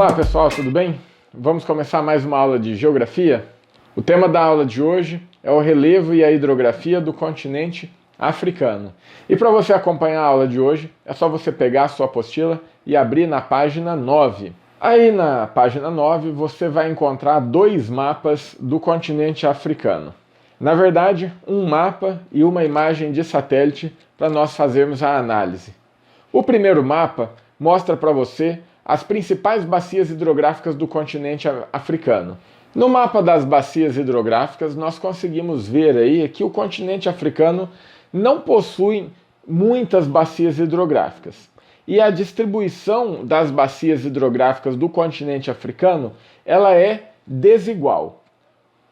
Olá pessoal, tudo bem? Vamos começar mais uma aula de geografia. O tema da aula de hoje é o relevo e a hidrografia do continente africano. E para você acompanhar a aula de hoje, é só você pegar a sua apostila e abrir na página 9. Aí na página 9 você vai encontrar dois mapas do continente africano. Na verdade, um mapa e uma imagem de satélite para nós fazermos a análise. O primeiro mapa mostra para você as principais bacias hidrográficas do continente africano. No mapa das bacias hidrográficas, nós conseguimos ver aí que o continente africano não possui muitas bacias hidrográficas. E a distribuição das bacias hidrográficas do continente africano, ela é desigual.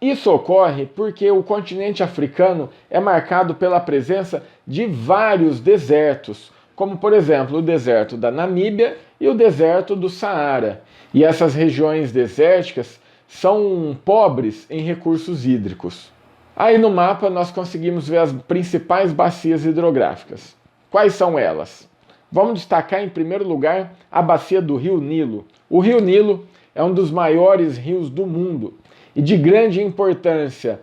Isso ocorre porque o continente africano é marcado pela presença de vários desertos, como por exemplo o deserto da Namíbia e o deserto do Saara. E essas regiões desérticas são pobres em recursos hídricos. Aí no mapa nós conseguimos ver as principais bacias hidrográficas. Quais são elas? Vamos destacar em primeiro lugar a bacia do Rio Nilo. O Rio Nilo é um dos maiores rios do mundo e de grande importância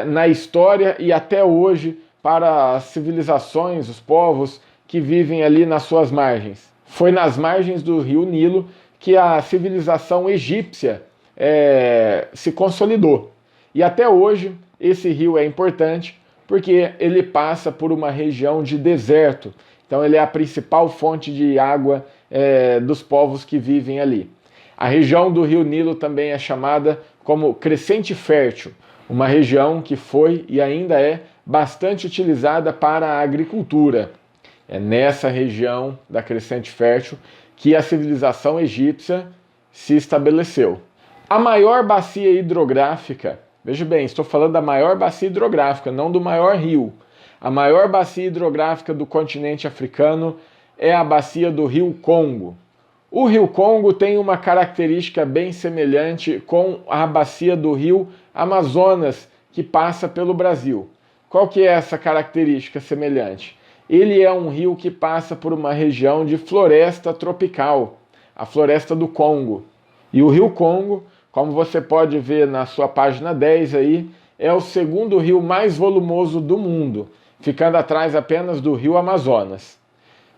na história e até hoje para as civilizações, os povos que vivem ali nas suas margens. Foi nas margens do Rio Nilo que a civilização egípcia se consolidou. E até hoje esse rio é importante porque ele passa por uma região de deserto. Então ele é a principal fonte de água dos povos que vivem ali. A região do Rio Nilo também é chamada como Crescente Fértil, uma região que foi e ainda é bastante utilizada para a agricultura. É nessa região da Crescente Fértil que a civilização egípcia se estabeleceu. A maior bacia hidrográfica, veja bem, estou falando da maior bacia hidrográfica, não do maior rio. A maior bacia hidrográfica do continente africano é a bacia do Rio Congo. O Rio Congo tem uma característica bem semelhante com a bacia do Rio Amazonas, que passa pelo Brasil. Qual que é essa característica semelhante? Ele é um rio que passa por uma região de floresta tropical, a floresta do Congo. E o Rio Congo, como você pode ver na sua página 10 aí, é o segundo rio mais volumoso do mundo, ficando atrás apenas do Rio Amazonas.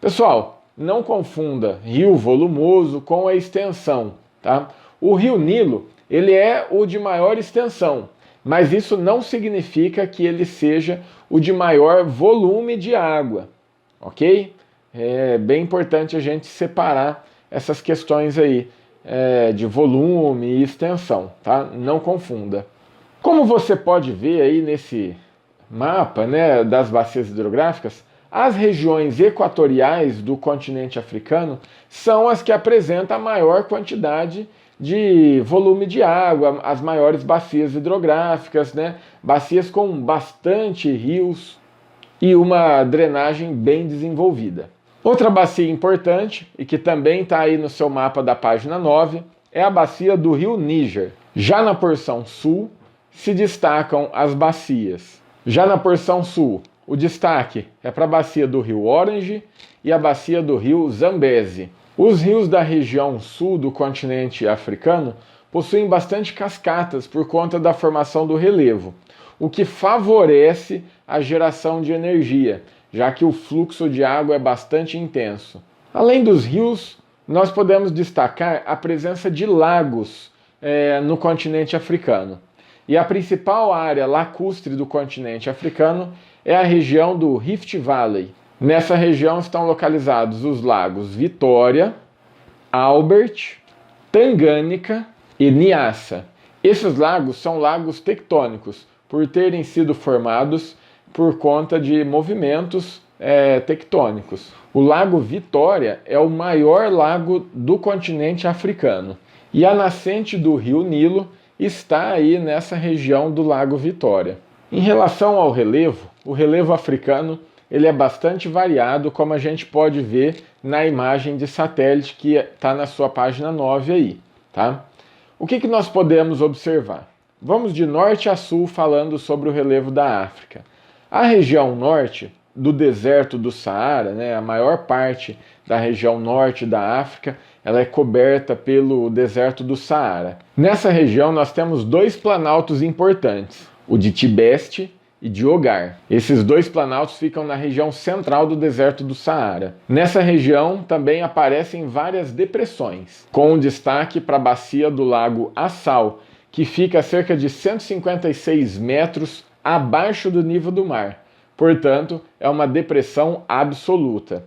Pessoal, não confunda rio volumoso com a extensão, tá? O Rio Nilo, ele é o de maior extensão, mas isso não significa que ele seja o de maior volume de água, ok? É bem importante a gente separar essas questões aí de volume e extensão, tá? Não confunda. Como você pode ver aí nesse mapa, né, das bacias hidrográficas, as regiões equatoriais do continente africano são as que apresentam a maior quantidade de volume de água, as maiores bacias hidrográficas, né? Bacias com bastante rios e uma drenagem bem desenvolvida. Outra bacia importante, e que também está aí no seu mapa da página 9, é a bacia do Rio Níger. Já na porção sul, se destacam as bacias. Já na porção sul, o destaque é para a bacia do Rio Orange e a bacia do Rio Zambeze. Os rios da região sul do continente africano possuem bastante cascatas por conta da formação do relevo, o que favorece a geração de energia, já que o fluxo de água é bastante intenso. Além dos rios, nós podemos destacar a presença de lagos no continente africano. E a principal área lacustre do continente africano é a região do Rift Valley. Nessa região estão localizados os lagos Vitória, Albert, Tanganyika e Nyassa. Esses lagos são lagos tectônicos, por terem sido formados por conta de movimentos tectônicos. O Lago Vitória é o maior lago do continente africano. E a nascente do Rio Nilo está aí nessa região do Lago Vitória. Em relação ao relevo, o relevo africano ele é bastante variado, como a gente pode ver na imagem de satélite que está na sua página 9 aí, tá? O que nós podemos observar? Vamos de norte a sul falando sobre o relevo da África. A região norte do deserto do Saara, né, a maior parte da região norte da África, ela é coberta pelo deserto do Saara. Nessa região nós temos dois planaltos importantes, o de Tibeste e de Hogar. Esses dois planaltos ficam na região central do deserto do Saara. Nessa região também aparecem várias depressões, com destaque para a bacia do lago Assal, que fica a cerca de 156 metros abaixo do nível do mar. Portanto, é uma depressão absoluta.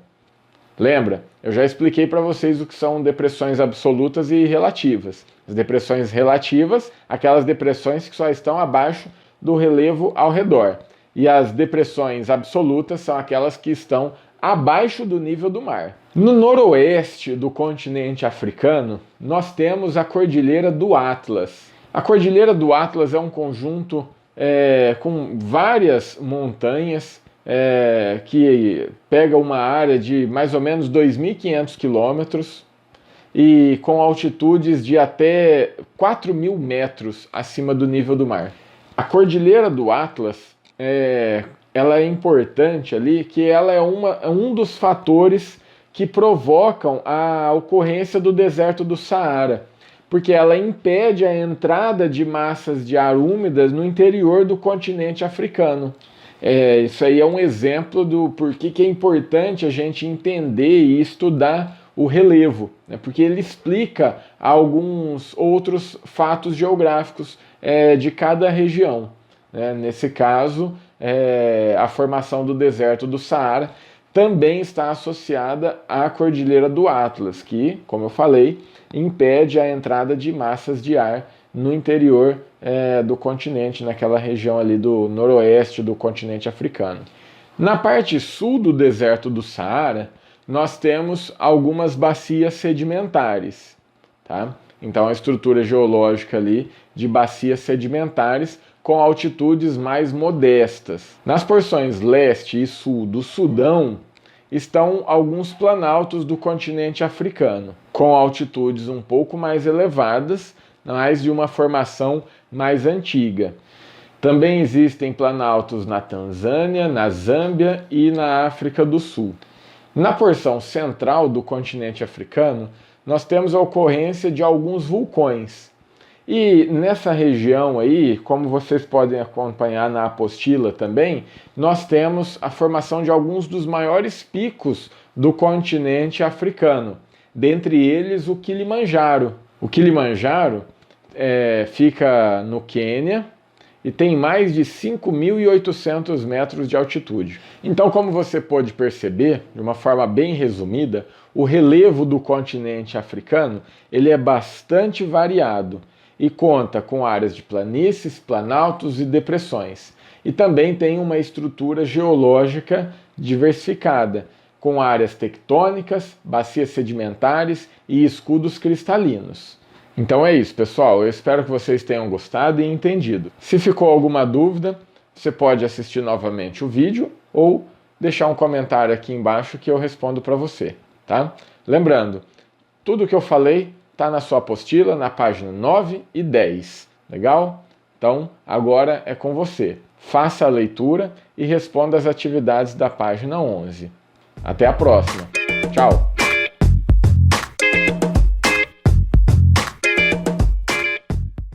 Lembra? Eu já expliquei para vocês o que são depressões absolutas e relativas. As depressões relativas, aquelas depressões que só estão abaixo do relevo ao redor. E as depressões absolutas são aquelas que estão abaixo do nível do mar. No noroeste do continente africano, nós temos a Cordilheira do Atlas. A Cordilheira do Atlas é um conjunto com várias montanhas que pega uma área de mais ou menos 2.500 quilômetros e com altitudes de até 4.000 metros acima do nível do mar. A Cordilheira do Atlas ela é importante ali, que ela é um dos fatores que provocam a ocorrência do deserto do Saara, porque ela impede a entrada de massas de ar úmidas no interior do continente africano. Isso aí é um exemplo do porquê que é importante a gente entender e estudar o relevo, né? Porque ele explica alguns outros fatos geográficos de cada região, né? Nesse caso, a formação do deserto do Saara também está associada à Cordilheira do Atlas, que, como eu falei, impede a entrada de massas de ar no interior do continente, naquela região ali do noroeste do continente africano. Na parte sul do deserto do Saara, nós temos algumas bacias sedimentares, tá? Então a estrutura geológica ali de bacias sedimentares com altitudes mais modestas. Nas porções leste e sul do Sudão estão alguns planaltos do continente africano, com altitudes um pouco mais elevadas, mas de uma formação mais antiga. Também existem planaltos na Tanzânia, na Zâmbia e na África do Sul. Na porção central do continente africano, nós temos a ocorrência de alguns vulcões. E nessa região aí, como vocês podem acompanhar na apostila também, nós temos a formação de alguns dos maiores picos do continente africano, dentre eles o Kilimanjaro. O Kilimanjaro fica no Quênia e tem mais de 5.800 metros de altitude. Então, como você pode perceber, de uma forma bem resumida, o relevo do continente africano ele é bastante variado e conta com áreas de planícies, planaltos e depressões. E também tem uma estrutura geológica diversificada, com áreas tectônicas, bacias sedimentares e escudos cristalinos. Então é isso, pessoal. Eu espero que vocês tenham gostado e entendido. Se ficou alguma dúvida, você pode assistir novamente o vídeo ou deixar um comentário aqui embaixo que eu respondo para você, tá? Lembrando, tudo que eu falei está na sua apostila, na página 9 e 10, legal? Então, agora é com você. Faça a leitura e responda às atividades da página 11. Até a próxima. Tchau!